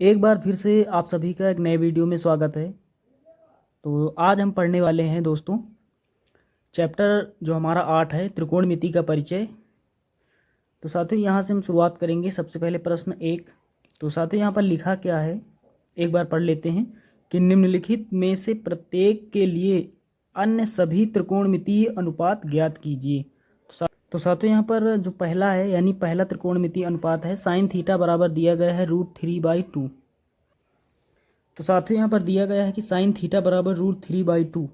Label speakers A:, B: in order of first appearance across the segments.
A: एक बार फिर से आप सभी का एक नए वीडियो में स्वागत है। तो आज हम पढ़ने वाले हैं दोस्तों चैप्टर जो हमारा 8 है, त्रिकोणमिति का परिचय। तो साथियों यहाँ से हम शुरुआत करेंगे। सबसे पहले प्रश्न 1। तो साथियों यहाँ पर लिखा क्या है, एक बार पढ़ लेते हैं कि निम्नलिखित में से प्रत्येक के लिए अन्य सभी त्रिकोणमितीय अनुपात ज्ञात कीजिए। तो साथियों यहाँ पर जो पहला है, यानी पहला त्रिकोणमितीय अनुपात है साइन थीटा बराबर दिया गया है √3/2। तो साथियों यहाँ पर दिया गया है कि साइन थीटा बराबर √3/2।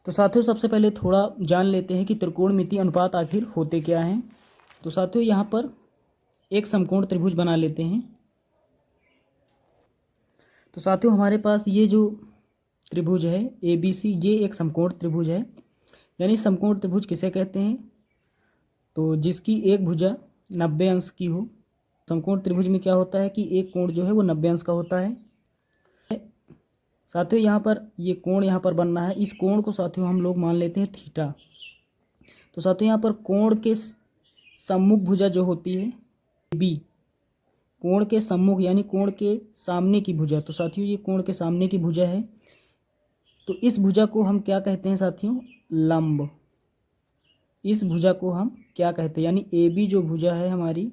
A: तो साथियों सबसे पहले थोड़ा जान लेते हैं कि त्रिकोणमितीय अनुपात आखिर होते क्या हैं। तो साथियों यहाँ पर एक समकोण त्रिभुज बना लेते हैं। तो साथियों हमारे पास ये जो त्रिभुज है ABC, ये एक समकोण त्रिभुज है। यानी समकोण त्रिभुज किसे कहते हैं, तो जिसकी एक भुजा 90 अंश की हो। समकोण त्रिभुज में क्या होता है कि एक कोण जो है वो 90 अंश का होता है। साथियों यहाँ पर ये कोण यहाँ पर बनना है, इस कोण को साथियों हम लोग मान लेते हैं थीटा। तो साथियों यहाँ पर कोण के सम्मुख भुजा जो होती है बी, कोण के सम्मुख यानी कोण के सामने की भुजा। तो साथियों ये कोण के सामने की भुजा है, तो इस भुजा को हम क्या कहते हैं साथियों, लंब। इस भुजा को हम क्या कहते हैं, यानी AB जो भुजा है हमारी,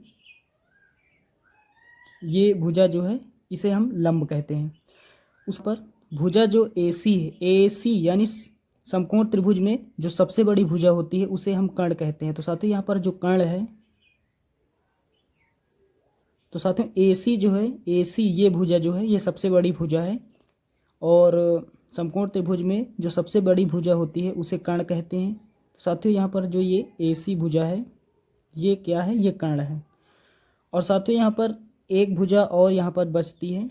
A: ये भुजा जो है इसे हम लंब कहते हैं। उस पर भुजा जो AC है, AC यानी समकोण त्रिभुज में जो सबसे बड़ी भुजा होती है उसे हम कर्ण कहते हैं। तो साथियों यहाँ पर जो कर्ण है, तो साथियों AC जो है, AC ये भुजा जो है ये सबसे बड़ी भुजा है, और समकोण त्रिभुज में जो सबसे बड़ी भुजा होती है उसे कर्ण कहते हैं। तो साथियों यहाँ पर जो ये AC भुजा है ये क्या है, ये कर्ण है। और साथियों यहाँ पर एक भुजा और यहाँ पर बचती है।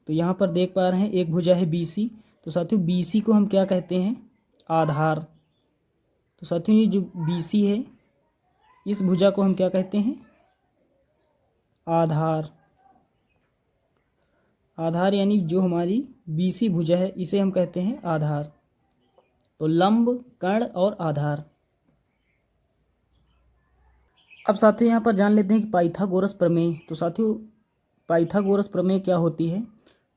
A: तो यहाँ पर देख पा रहे हैं एक भुजा है BC। तो साथियों BC को हम क्या कहते हैं, आधार। तो साथियों ये जो BC है इस भुजा को हम क्या कहते हैं, आधार। आधार यानी जो हमारी BC भुजा है इसे हम कहते हैं आधार। तो लंब, कर्ण और आधार। अब साथियों यहाँ पर जान लेते हैं कि पाइथागोरस प्रमेय। तो साथियों पाइथागोरस प्रमेय क्या होती है,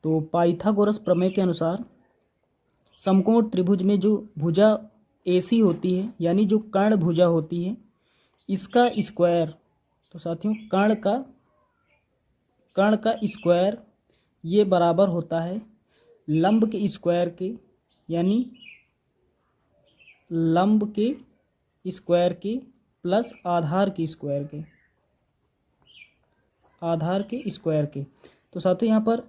A: तो पाइथागोरस प्रमेय के अनुसार समकोण त्रिभुज में जो भुजा AC होती है, यानी जो कर्ण भुजा होती है, इसका स्क्वायर। तो साथियों कर्ण का स्क्वायर ये बराबर होता है लंब के स्क्वायर के, यानी लंब के स्क्वायर के प्लस आधार के स्क्वायर के, आधार के स्क्वायर के। तो साथियों यहाँ पर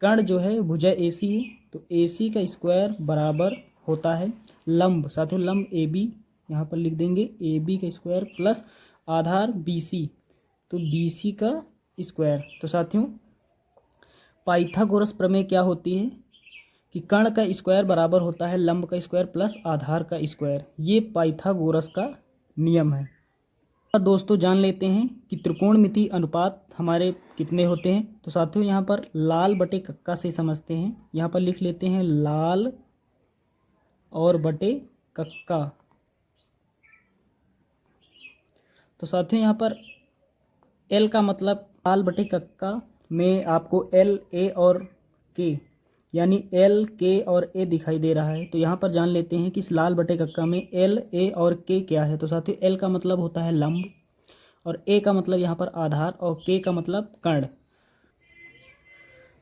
A: कर्ण जो है भुजा AC है, तो AC का स्क्वायर बराबर होता है लंब। साथियों लंब AB यहाँ पर लिख देंगे, AB का स्क्वायर प्लस आधार BC, तो BC का स्क्वायर। तो साथियों पाइथागोरस प्रमेय क्या होती है कि कर्ण का स्क्वायर बराबर होता है लंब का स्क्वायर प्लस आधार का स्क्वायर। ये पाइथागोरस का नियम है। अब दोस्तों जान लेते हैं कि त्रिकोणमितीय अनुपात हमारे कितने होते हैं। तो साथियों यहाँ पर लाल बटे कक्का से समझते हैं। यहाँ पर लिख लेते हैं लाल और बटे कक्का। तो साथियों यहाँ पर L का मतलब लाल बटे कक्का में आपको L, A और K, यानी L, K और A दिखाई दे रहा है। तो यहाँ पर जान लेते हैं कि इस लाल बटे कक्का में L, A और K क्या है। तो साथियों L का मतलब होता है लंब, और A का मतलब यहाँ पर आधार, और K का मतलब कर्ण।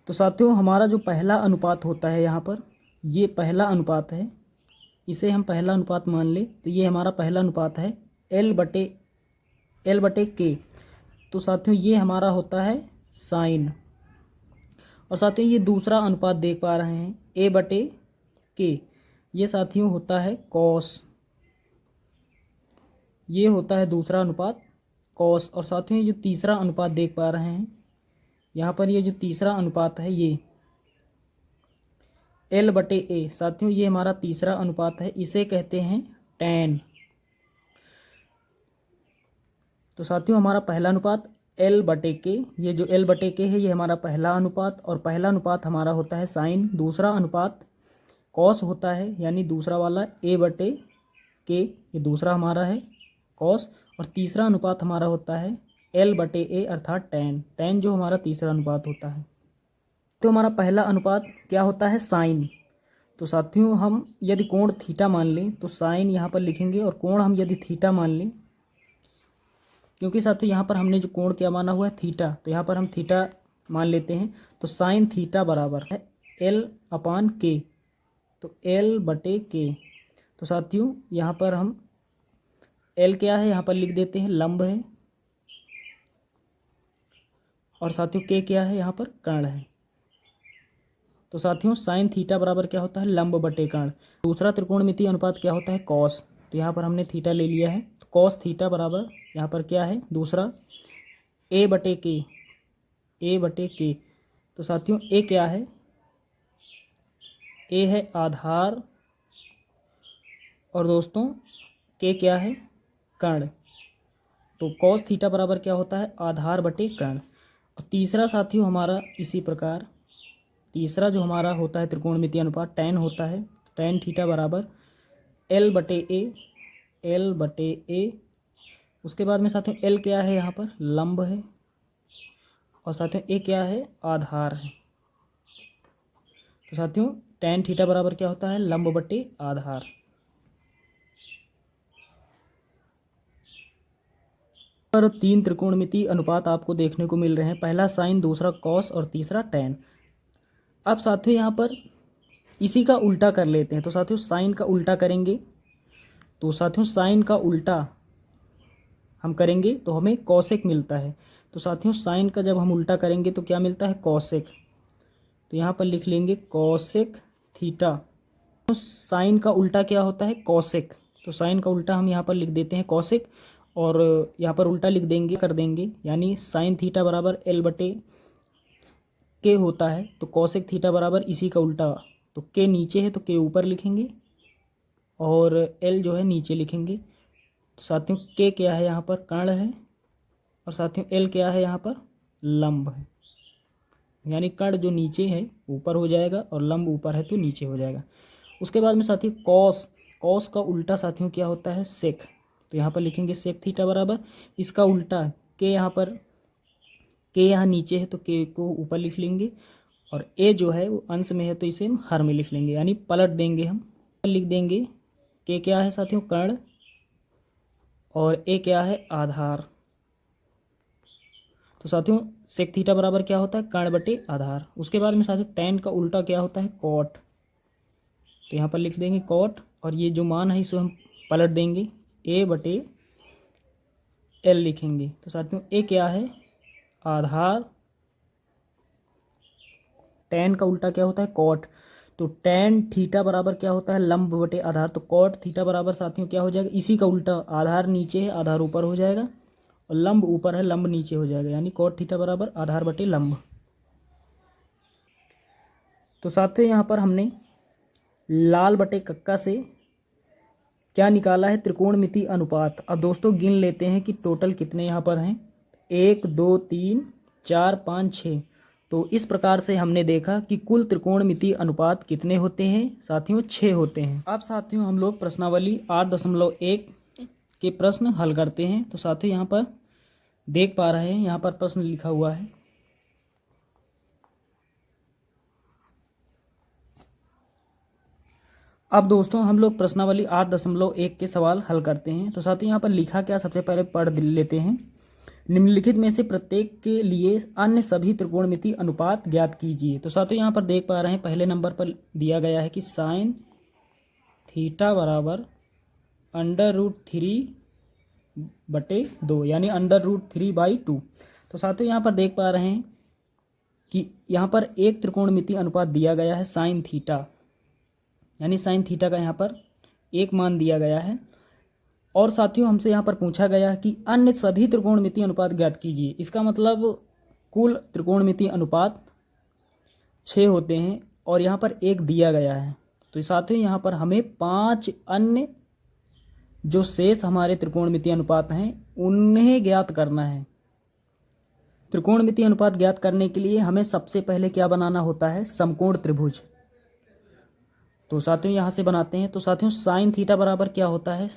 A: तो साथियों हमारा जो पहला अनुपात होता है यहाँ पर, ये पहला अनुपात है, इसे हम पहला अनुपात मान ले। तो ये हमारा पहला अनुपात है L बटे K। तो साथियों ये हमारा होता है साइन। और साथियों ये दूसरा अनुपात देख पा रहे हैं A बटे K, ये साथियों होता है कॉस। ये होता है दूसरा अनुपात कॉस। और साथियों ये जो तीसरा अनुपात देख पा रहे हैं यहाँ पर, ये जो तीसरा अनुपात है ये L बटे A। साथियों ये हमारा तीसरा अनुपात है, इसे कहते हैं tan। तो साथियों हमारा पहला अनुपात L बटे K, ये जो L बटे K है ये हमारा पहला अनुपात, और पहला अनुपात हमारा होता है साइन। दूसरा अनुपात कॉस होता है, यानी दूसरा वाला A बटे K, ये दूसरा हमारा है कॉस। और तीसरा अनुपात हमारा होता है एल बटे ए अर्थात टैन। टैन जो हमारा तीसरा अनुपात होता है। तो हमारा पहला अनुपात क्या होता है, साइन। तो साथियों हम यदि कोण थीटा मान लें तो साइन यहाँ पर लिखेंगे, और कोण हम यदि थीटा मान लें, क्योंकि साथियों यहाँ पर हमने जो कोण क्या माना हुआ है, थीटा, तो यहाँ पर हम थीटा मान लेते हैं। तो साइन थीटा बराबर है एल अपान के, तो एल बटे के। तो साथियों यहाँ पर हम एल क्या है यहाँ पर लिख देते हैं, लंब है, और साथियों के क्या है यहाँ पर, कर्ण है। तो साथियों साइन थीटा बराबर क्या होता है, लंब बटे कर्ण। दूसरा त्रिकोणमितीय अनुपात क्या होता है, कॉस। तो यहाँ पर हमने थीटा ले लिया है, तो कॉस थीटा बराबर यहाँ पर क्या है, दूसरा ए बटे के, ए बटे के। तो साथियों ए क्या है, ए है आधार, और दोस्तों के क्या है, कर्ण। तो कॉस थीटा बराबर क्या होता है, आधार बटे कर्ण। और तीसरा साथियों हमारा इसी प्रकार, तीसरा जो हमारा होता है त्रिकोणमितीय अनुपात, टैन होता है। टैन थीटा बराबर एल बटे ए, एल बटे ए। उसके बाद में साथियों एल क्या है यहाँ पर, लंब है, और साथियों ए क्या है, आधार है। तो साथियों टैन थीटा बराबर क्या होता है, लंब बटे आधार। पर तीन त्रिकोणमितीय अनुपात आपको देखने को मिल रहे हैं, पहला साइन, दूसरा कॉस और तीसरा टैन। अब साथियों यहाँ पर इसी का उल्टा कर लेते हैं। तो साथियों साइन का उल्टा करेंगे, तो साथियों साइन का उल्टा हम करेंगे तो हमें कॉसेक मिलता है। तो साथियों साइन का जब हम उल्टा करेंगे तो क्या मिलता है, कॉसेक। तो यहाँ पर लिख लेंगे कॉसेक थीटा। तो साइन का उल्टा क्या होता है, कॉसेक। तो साइन का उल्टा हम यहाँ पर लिख देते हैं कॉसेक, और यहाँ पर उल्टा लिख देंगे, कर देंगे, यानी साइन थीटा बराबर एल बटे के होता है। तो कॉसेक थीटा बराबर इसी का उल्टा। तो के नीचे है तो के ऊपर लिखेंगे, और एल जो है नीचे लिखेंगे। तो साथियों के क्या है यहाँ पर, कर्ण है, और साथियों एल क्या है यहाँ पर, लंब है। यानी कर्ण जो नीचे है ऊपर हो जाएगा, और लंब ऊपर है तो नीचे हो जाएगा। उसके बाद में साथियों कॉस, कॉस का उल्टा साथियों क्या होता है, सेक। तो यहाँ पर लिखेंगे सेक थीटा बराबर इसका उल्टा, के यहाँ पर, के यहाँ नीचे है तो के को ऊपर लिख लेंगे, और ए जो है वो अंश में है तो इसे हम हर में लिख लेंगे, यानी पलट देंगे, हम लिख देंगे के क्या है साथियों, कर्ण, और ए क्या है, आधार। तो साथियों सेक थीटा बराबर क्या होता है, कर्ण बटे आधार। उसके बाद में साथियों टैन का उल्टा क्या होता है, कॉट। तो यहाँ पर लिख देंगे कॉट, और ये जो मान है इसे हम पलट देंगे, ए बटे एल लिखेंगे। तो साथियों ए क्या है, आधार, टैन का उल्टा क्या होता है, कॉट। तो टैन थीटा बराबर क्या होता है, लंब बटे आधार। तो कॉट थीटा बराबर साथियों क्या हो जाएगा, इसी का उल्टा, आधार नीचे है आधार ऊपर हो जाएगा, और लंब ऊपर है लंब नीचे हो जाएगा, यानी कॉट थीटा बराबर आधार बटे लंब। तो साथियों यहाँ पर हमने लाल बटे कक्का से क्या निकाला है, त्रिकोणमितीय अनुपात। अब दोस्तों गिन लेते हैं कि टोटल कितने यहाँ पर हैं, 1 2 3 4 5 6। तो इस प्रकार से हमने देखा कि कुल त्रिकोणमितीय अनुपात कितने होते हैं साथियों, 6 होते हैं। अब साथियों हम लोग प्रश्नावली 8.1 के प्रश्न हल करते हैं। तो साथियों यहाँ पर देख पा रहे हैं, यहाँ पर प्रश्न लिखा हुआ है, अब दोस्तों हम लोग प्रश्नावली 8.1 के सवाल हल करते हैं। तो साथियों यहाँ पर लिखा क्या, सबसे पहले पढ़ लेते हैं। निम्नलिखित में से प्रत्येक के लिए अन्य सभी त्रिकोणमितीय अनुपात ज्ञात कीजिए। तो साथियों यहाँ पर देख पा रहे हैं, पहले नंबर पर दिया गया है कि साइन थीटा बराबर √3/2, यानी √3/2। तो साथियों यहाँ पर देख पा रहे हैं कि यहाँ पर एक त्रिकोणमितीय अनुपात दिया गया है साइन थीटा, यानी साइन थीटा का यहाँ पर एक मान दिया गया है। और साथियों हमसे यहाँ पर पूछा गया है कि अन्य सभी त्रिकोणमितीय अनुपात ज्ञात कीजिए। इसका मतलब कुल त्रिकोणमितीय अनुपात 6 होते हैं, और यहाँ पर एक दिया गया है। तो साथियों यहाँ पर हमें 5 अन्य जो शेष हमारे त्रिकोणमितीय अनुपात हैं उन्हें ज्ञात करना है। त्रिकोणमितीय अनुपात ज्ञात करने के लिए हमें सबसे पहले क्या बनाना होता है, समकोण त्रिभुज। तो साथियों यहाँ से बनाते हैं। तो साथियों साइन थीटा बराबर क्या होता है,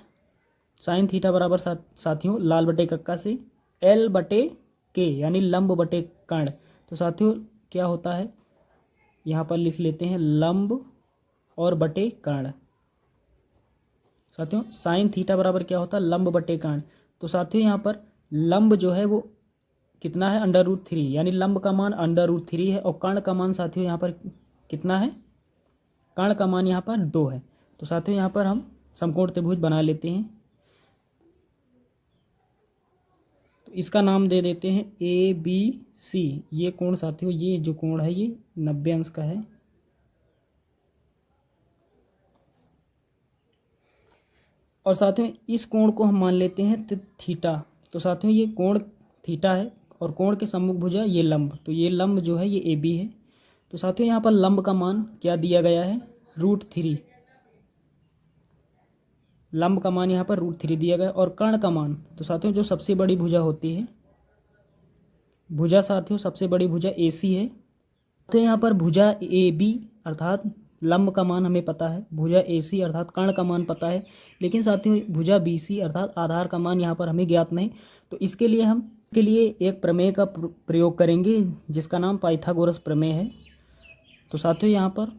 A: साइन थीटा बराबर साथियों लाल बटे कक्का से एल बटे के यानी लंब बटे कर्ण। तो साथियों क्या होता है, यहाँ पर लिख लेते हैं लंब और बटे कर्ण। साथियों साइन थीटा बराबर क्या होता है, लंब बटे कर्ण। तो साथियों यहाँ पर लंब जो है वो कितना है, √3, यानी लंब का मान √3 है और कर्ण का मान साथियों यहाँ पर कितना है, कर्ण का मान यहाँ पर 2 है। तो साथियों यहाँ पर हम समकोण त्रिभुज बना लेते हैं। तो इसका नाम दे देते हैं ABC। ये कोण साथियों, ये जो कोण है ये 90 अंश का है। और साथियों इस कोण को हम मान लेते हैं थीटा। तो साथियों ये कोण थीटा है और कोण के सम्मुख भुजा ये लंब, तो ये लंब जो है ये AB है। तो साथियों यहाँ पर लंब का मान क्या दिया गया है, √3। लंब का मान यहाँ पर √3 दिया गया। और कर्ण का मान, तो साथियों जो सबसे बड़ी भुजा होती है, भुजा साथियों सबसे बड़ी भुजा AC है। तो यहाँ पर भुजा AB अर्थात लंब का मान हमें पता है, भुजा AC अर्थात कर्ण का मान पता है, लेकिन साथियों भुजा BC अर्थात आधार का मान यहाँ पर हमें ज्ञात नहीं। तो इसके लिए हम एक प्रमेय का प्रयोग करेंगे जिसका नाम पाइथागोरस प्रमेय है। तो साथियों यहाँ पर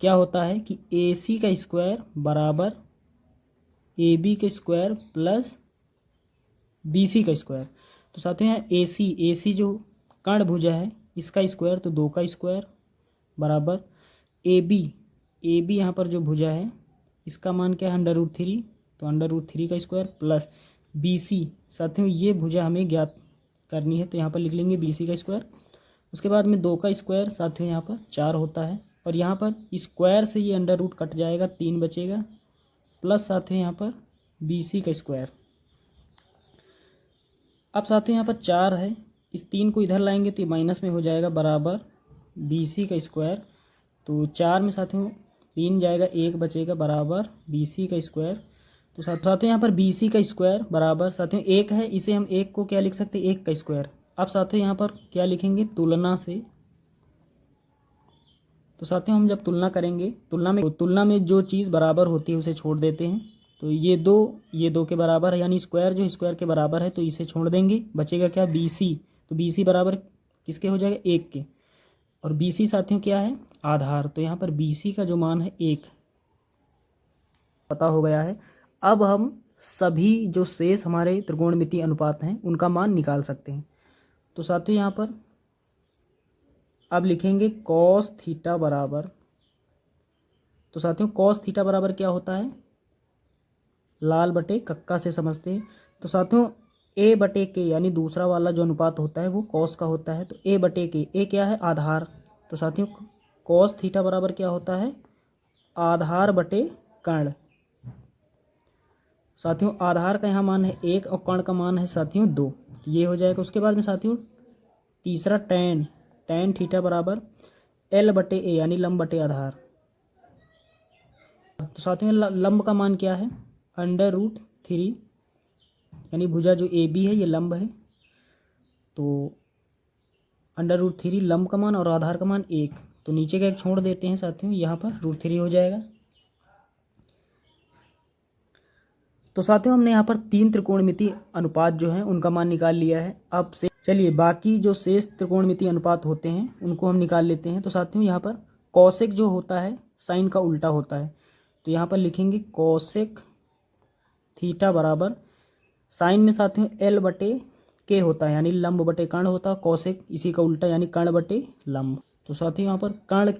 A: क्या होता है कि AC का स्क्वायर बराबर AB का स्क्वायर प्लस BC का स्क्वायर। तो साथियों यहाँ AC जो कर्ण भुजा है इसका स्क्वायर, तो 2 का स्क्वायर बराबर AB यहाँ पर जो भुजा है इसका मान क्या है, √3, तो √3 का स्क्वायर प्लस BC। साथियों ये भुजा हमें ज्ञात करनी है, तो यहाँ पर लिख लेंगे BC का स्क्वायर। उसके बाद में 2 का स्क्वायर साथियों यहाँ पर 4 होता है, और यहाँ पर स्क्वायर से ये √ कट जाएगा, 3 बचेगा, प्लस साथियों यहाँ पर BC का स्क्वायर। अब साथियों यहाँ पर 4 है, इस 3 को इधर लाएंगे तो ये माइनस में हो जाएगा, बराबर BC का स्क्वायर। तो 4 में साथियों 3 जाएगा, 1 बचेगा, बराबर BC का स्क्वायर। तो साथियों यहाँ पर BC का स्क्वायर बराबर साथियों 1 है, इसे हम 1 को क्या लिख सकते हैं, 1 का स्क्वायर। अब साथियों यहाँ पर क्या लिखेंगे, तुलना से। तो साथियों हम जब तुलना करेंगे, तुलना में जो चीज़ बराबर होती है उसे छोड़ देते हैं। तो ये 2 के बराबर है, यानी स्क्वायर जो स्क्वायर के बराबर है, तो इसे छोड़ देंगे, बचेगा क्या, BC। तो BC बराबर किसके हो जाएगा, 1 के। और BC साथियों क्या है, आधार। तो यहाँ पर BC का जो मान है 1 पता हो गया है। अब हम सभी जो शेष हमारे त्रिकोणमितीय अनुपात हैं उनका मान निकाल सकते हैं। तो साथियों यहाँ पर अब लिखेंगे cos थीटा बराबर, तो साथियों cos थीटा बराबर क्या होता है, लाल बटे कक्का से समझते हैं। तो साथियों A बटे K यानी दूसरा वाला जो अनुपात होता है वो cos का होता है। तो A बटे K, A क्या है, आधार। तो साथियों cos थीटा बराबर क्या होता है, आधार बटे कर्ण। साथियों आधार का यहाँ मान है 1 और कर्ण का मान है साथियों 2, तो ये हो जाएगा। उसके बाद में साथियों तीसरा tan थीटा बराबर L बटे A यानी लंब बटे आधार। तो साथियों लंब का मान क्या है, √3, यानी भुजा जो AB है ये लंब है, तो √3 लंब का मान और आधार का मान 1, तो नीचे का 1 छोड़ देते हैं साथियों, यहाँ पर √3 हो जाएगा। तो साथियों हमने यहाँ पर 3 त्रिकोणमितीय अनुपात जो हैं उनका मान निकाल लिया है। अब से चलिए बाकी जो शेष त्रिकोणमितीय अनुपात होते हैं उनको हम निकाल लेते हैं। तो साथियों यहाँ पर कौशिक जो होता है साइन का उल्टा होता है, तो यहाँ पर लिखेंगे कौशिक थीटा बराबर साइन में साथियों L बटे K होता है, यानी लंब बटे कर्ण होता है, कौशिक इसी का उल्टा यानी कर्ण बटे लंब। तो साथियों यहाँ पर कर्ण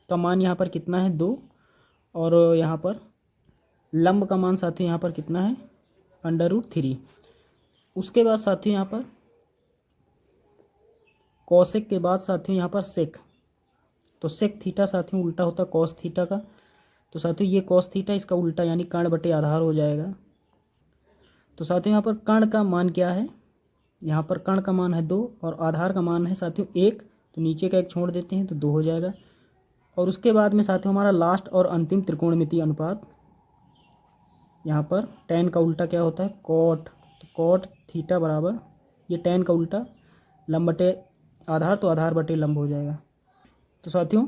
A: का मान यहाँ पर कितना है, 2, और यहाँ पर लंब का मान साथियों यहाँ पर कितना है, √3। उसके बाद साथियों यहाँ पर कौशिक के बाद साथियों यहाँ पर सेक, तो सेक थीटा साथियों उल्टा होता है कॉस थीटा का। तो साथियों ये कॉस थीटा इसका उल्टा यानी कर्ण बटे आधार हो जाएगा। तो साथियों यहाँ पर कर्ण का मान क्या है, यहाँ पर कर्ण का मान है 2 और आधार का मान है साथियों 1, तो नीचे का 1 छोड़ देते हैं तो 2 हो जाएगा। और उसके बाद में साथियों हमारा लास्ट और अंतिम त्रिकोणमितीय अनुपात, यहाँ पर tan का उल्टा क्या होता है, कॉट। तो कॉट थीटा बराबर ये tan का उल्टा लंब बटे आधार, तो आधार बटे लंब हो जाएगा। तो साथियों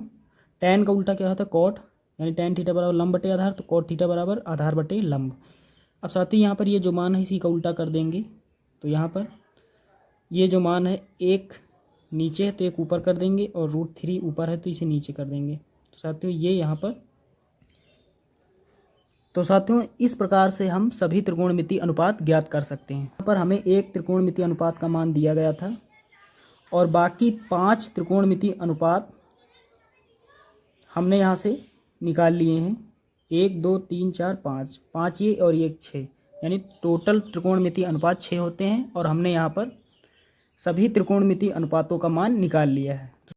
A: tan का उल्टा क्या होता है, कॉट, यानी tan थीटा बराबर लंब बटे आधार, तो कॉट थीटा बराबर आधार बटे लंब। अब साथियों यहाँ पर ये जो मान है इसी का उल्टा कर देंगे, तो यहाँ पर ये जो मान है एक नीचे है तो एक ऊपर कर देंगे और √3 ऊपर है तो इसे नीचे कर देंगे। तो साथियों ये यहाँ पर, तो साथियों इस प्रकार से हम सभी त्रिकोणमितीय अनुपात ज्ञात कर सकते हैं। यहाँ पर हमें एक त्रिकोणमितीय अनुपात का मान दिया गया था और बाकी 5 त्रिकोणमितीय अनुपात हमने यहाँ से निकाल लिए हैं। 1 2 3 4 5, 5 ये और ये 6, यानी टोटल त्रिकोणमितीय अनुपात 6 होते हैं और हमने यहाँ पर सभी त्रिकोणमितीय अनुपातों का मान निकाल लिया है।